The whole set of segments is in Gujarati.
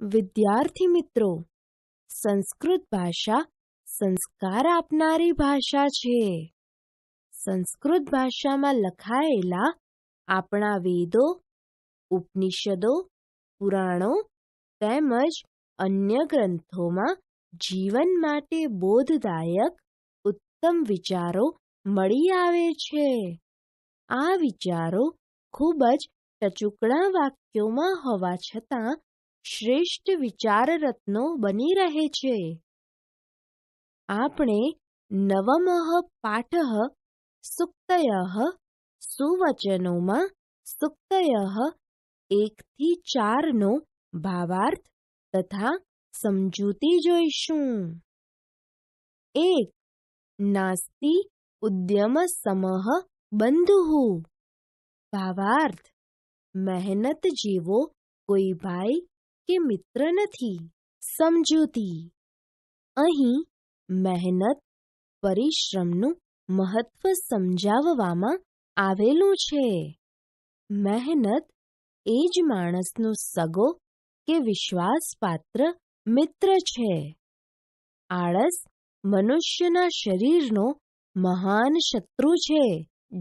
વિદ્યાર્થી મિત્રો, સંસ્કૃત ભાષા સંસ્કાર આપનારી ભાષા છે. સંસ્કૃત ભાષામાં લખાયેલા આપણા વેદો, ઉપનિષદો, પુરાણો તેમજ અન્ય ગ્રંથોમાં જીવન માટે બોધદાયક ઉત્તમ વિચારો મળી આવે છે. આ વિચારો ખૂબ જ ટચુકડા વાક્યોમાં હોવા છતાં શ્રેષ્ઠ વિચાર રત્નો બની રહે છે. આપણે નવમઃ પાઠઃ સૂક્તયઃ સુવચનોમાં સૂક્તયઃ 1-4 નો ભાવાર્થ તથા સમજૂતી જોઈશું. 1. નાસ્તિ ઉદ્યમ સમઃ બંધુઃ. ભાવાર્થ: મહેનત જેવો કોઈ ભાઈ કે મિત્ર નથી. સમજૂતી: અહીં મહેનત, પરિશ્રમનું મહત્વ સમજાવવામાં આવેલું છે. મહેનત એ જ માણસનો સગો કે વિશ્વાસપાત્ર મિત્ર છે. આળસ મનુષ્યના શરીરનો મહાન શત્રુ છે,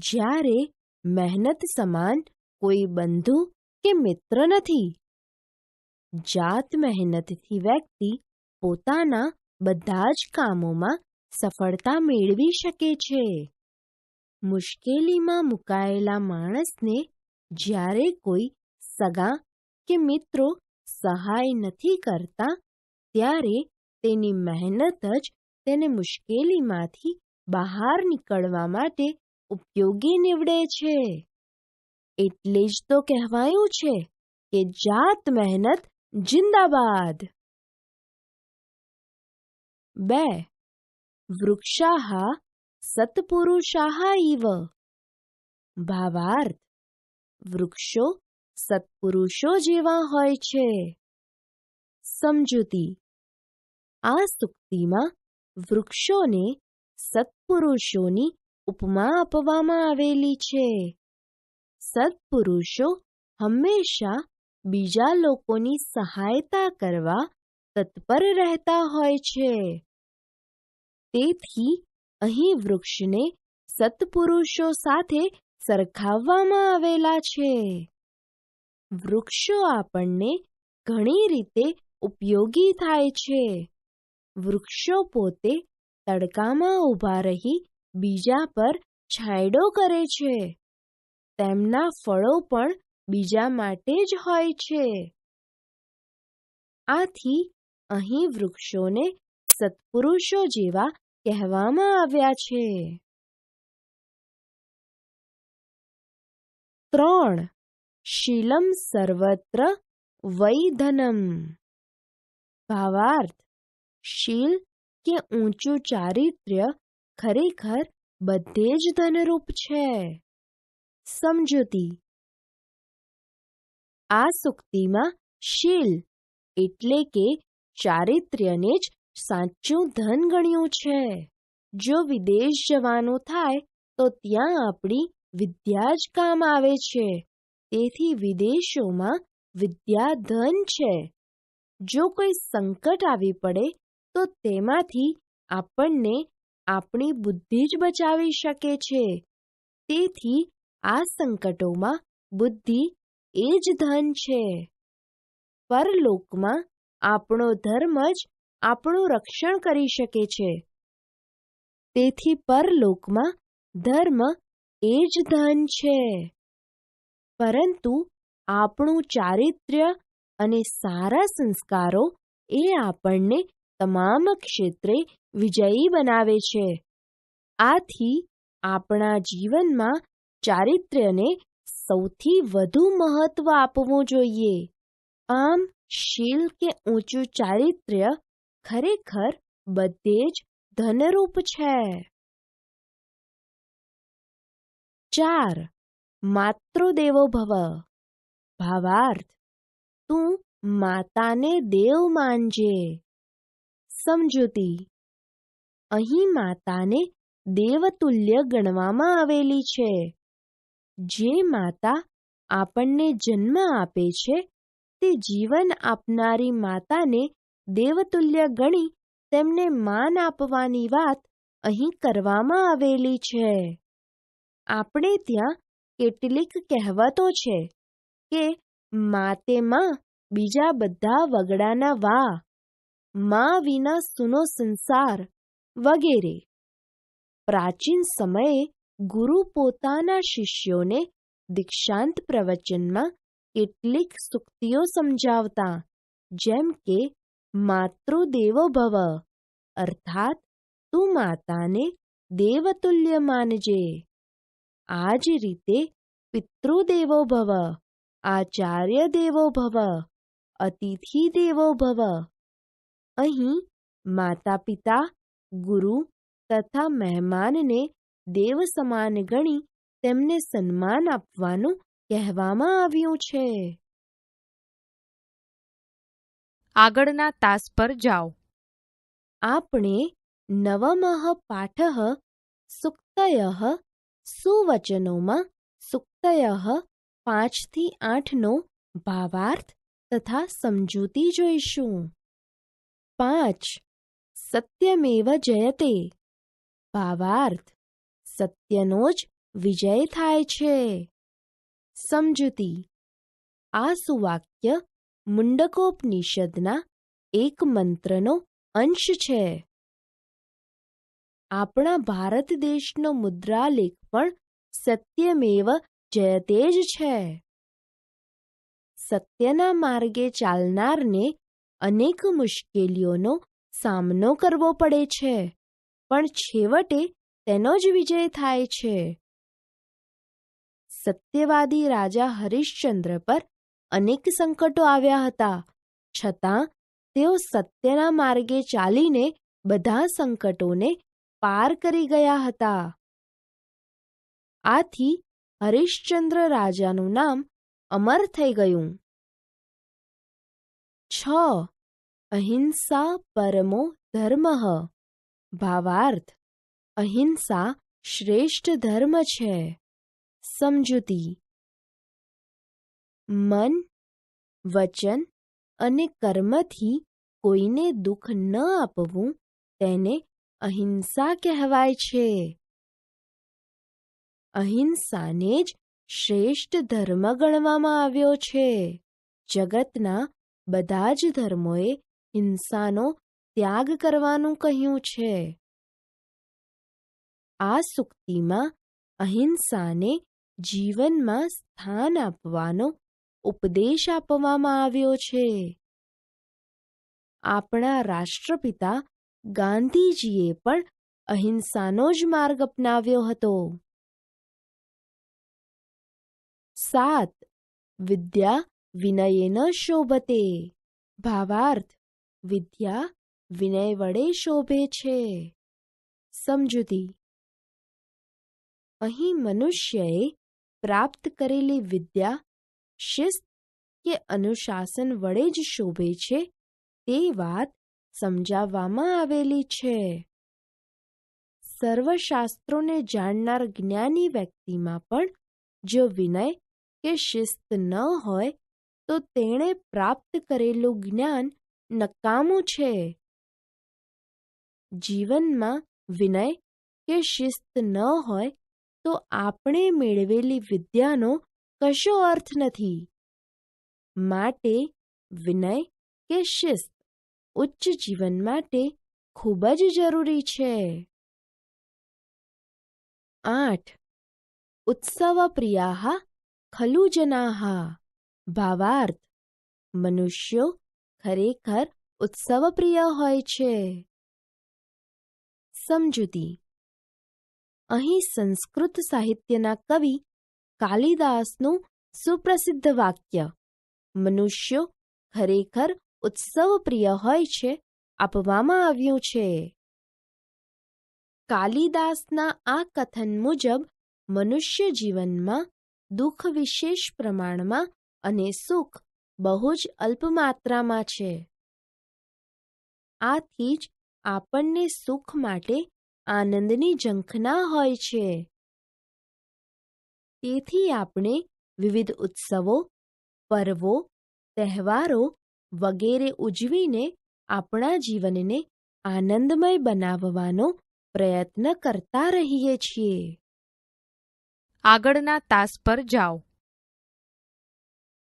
જ્યારે મહેનત સમાન કોઈ બંધુ કે મિત્ર નથી. જાત મહેનતથી વ્યક્તિ પોતાના બધા જ કામોમાં સફળતા મેળવી શકે છે. મુશ્કેલીમાં મુકાયેલા માણસને જ્યારે કોઈ સગા કે મિત્રો સહાય નથી કરતા, ત્યારે તેની મહેનત જ તેને મુશ્કેલીમાંથી બહાર નીકળવા માટે ઉપયોગી નીવડે છે. એટલે જ તો કહેવાયું છે કે જાત મહેનત જિંદાબાદ. 2. વૃક્ષાઃ સત્પુરુષાઃ ઇવ. ભાવાર્થ: વૃક્ષો સત્પુરુષો જેવા હોય છે. સમજૂતી: આ સૂક્તિમાં વૃક્ષોને સત્પુરુષોની ઉપમા આપવામાં આવેલી છે. સત્પુરુષો હંમેશા બીજા લોકોની સહાયતા કરવા તત્પર રહેતા હોય છે. તેથી અહીં વૃક્ષને સત્પુરુષો સાથે સરખાવવામાં આવેલા છે. વૃક્ષો આપણને ઘણી રીતે ઉપયોગી થાય છે. વૃક્ષો પોતે તડકામાં ઊભા રહી બીજા પર છાંયડો કરે છે. તેમના ફળો પણ બીજા માટે જ હોય છે. આથી અહીં વૃક્ષોને સત્પુરુષો જેવા કહેવામાં આવ્યા છે. 3. શીલમ સર્વત્ર વૈધનમ. ભાવાર્થ: શીલ કે ઊંચું ચારિત્ર્ય ખરેખર બધે જ ધનરૂપ છે. સમજૂતી: આ સૂક્તિમાં શીલ એટલે કે ચારિત્ર્યને જ સાચું ધન ગણ્યું છે. જો વિદેશ જવાનું થાય તો ત્યાં આપણી વિદ્યા જ કામ આવે છે. તેથી વિદેશોમાં વિદ્યા ધન છે. જો કોઈ સંકટ આવી પડે તો તેમાંથી આપણને આપણી બુદ્ધિ જ બચાવી શકે છે. તેથી આ સંકટોમાં બુદ્ધિ એ જ ધન છે. પરલોકમાં આપણો ધર્મ જ આપણું રક્ષણ કરી શકે છે. તેથી પરલોકમાં ધર્મ એ જ ધન છે. પરંતુ આપણું ચારિત્ર્ય અને સારા સંસ્કારો એ આપણને તમામ ક્ષેત્રે વિજયી બનાવે છે. આથી આપણા જીવનમાં ચારિત્ર્યને સૌથી વધુ મહત્વ આપવું જોઈએ. આમ શીલ કે ઊંચું ચારિત્ર્ય ખરેખર બધે જ ધનરૂપ છે. 4. માતૃદેવો ભવ. ભાવાર્થ: તું માતાને દેવ માનજે. સમજૂતી: અહીં માતાને દેવતુલ્ય ગણવામાં આવેલી છે. જે માતા આપણને જન્મ આપે છે તે તે જીવન આપનારી માતાને દેવતુલ્ય ગણી તેમને માન આપવાની વાત અહીં કરવામાં આવેલી છે. આપણે ત્યાં કેટલીક કહેવતો છે કે માતે માં બીજા બધા વગડાના વા, માં વિના સુનો સંસાર વગેરે. પ્રાચીન સમયે ગુરુ પોતાના શિષ્યોને દીક્ષાંત પ્રવચનમાં કેટલીક સૂક્તિઓ સમજાવતા, જેમ કે માતૃદેવો ભવ અર્થાત તું માતાને દેવતુલ્ય માનજે. આ જ રીતે પિતૃદેવો ભવ, આચાર્ય દેવો ભવ, અતિથિ દેવો ભવ. અહીં માતા પિતા, ગુરુ તથા મહેમાનને દેવ સમાન ગણી તેમને સન્માન આપવાનું કહેવામાં આવ્યું છે. આગળના તાસ પર જાઓ. આપણે નવમઃ પાઠઃ સુક્તયઃ સુવચનોમાં સુક્તયઃ 5 થી 8નો ભાવાર્થ તથા સમજૂતી જોઈશું. 5. સત્યમેવ જયતે. ભાવાર્થ: સત્યનો જ વિજય થાય છે. સમજૂતી: આ સુવાક્ય મુંડકોપનિષદના એક મંત્રનો અંશ છે. આપણા ભારત દેશનો મુદ્રાલેખ પણ સત્યમેવ જયતે જ છે. સત્યના માર્ગે ચાલનારને અનેક મુશ્કેલીઓનો સામનો કરવો પડે છે, પણ છેવટે તેનો જ વિજય થાય છે. સત્યવાદી રાજા હરિશ્ચંદ્ર પર અનેક સંકટો આવ્યા હતા, છતાં તેઓ સત્યના માર્ગે ચાલીને બધા સંકટોને પાર કરી ગયા હતા. આથી હરિશ્ચંદ્ર રાજાનું નામ અમર થઈ ગયું. 6. અહિંસા પરમો ધર્મઃ. ભાવાર્થ: અહિંસા શ્રેષ્ઠ ધર્મ છે. સમજૂતી: મન, વચન અને કર્મથી કોઈને દુઃખ ન આપવું તેને અહિંસા કહેવાય છે. અહિંસાને જ શ્રેષ્ઠ ધર્મ ગણવામાં આવ્યો છે. જગતના બધા જ ધર્મોએ હિંસાનો ત્યાગ કરવાનું કહ્યું છે. આ સૂક્તિમાં અહિંસાને જીવનમાં સ્થાન આપવાનો ઉપદેશ આપવામાં આવ્યો છે. આપણા રાષ્ટ્રપિતા ગાંધીજીએ પણ અહિંસાનો જ માર્ગ અપનાવ્યો હતો. 7. વિદ્યા વિનયેન શોભતે. ભાવાર્થ: વિદ્યા વિનય વડે શોભે છે. સમજૂતી: અહીં મનુષ્યએ પ્રાપ્ત કરેલી વિદ્યા શિસ્ત કે અનુશાસન વડે જ શોભે છે તે વાત સમજાવવામાં આવેલી છે. સર્વશાસ્ત્રોને જાણનાર જ્ઞાની વ્યક્તિમાં પણ જો વિનય કે શિસ્ત ન હોય તો તેણે પ્રાપ્ત કરેલું જ્ઞાન નકામું છે. જીવનમાં વિનય કે શિસ્ત ન હોય તો આપણે મેળવેલી વિદ્યાનો કશો અર્થ નથી. માટે વિનય કે શિસ્ત ઉચ્ચ જીવન માટે ખૂબ જ જરૂરી છે. 8. ઉત્સવ પ્રિયાઃ ખલુ જનાઃ. ભાવાર્થ: મનુષ્યો ખરેખર ઉત્સવ પ્રિય હોય છે. સમજૂતી: અહીં સંસ્કૃત સાહિત્યના કવિ કાલિદાસનું સુપ્રસિદ્ધ વાક્ય મનુષ્યો ખરેખર ઉત્સવ પ્રિય હોય છે આપવામાં આવ્યું છે. કાલિદાસના આ કથન મુજબ મનુષ્ય જીવનમાં દુઃખ વિશેષ પ્રમાણમાં અને સુખ બહુ જ અલ્પ માત્રામાં છે. આથી જ આપણને સુખ માટે આનંદની ઝંખના હોય છે. તેથી આપણે વિવિધ ઉત્સવો, પર્વો તહેવારો વગેરે ઉજવીને આપણા જીવનને આનંદમય બનાવવાનો પ્રયત્ન કરતા રહીએ છીએ. આગળના તાસ પર જાઓ.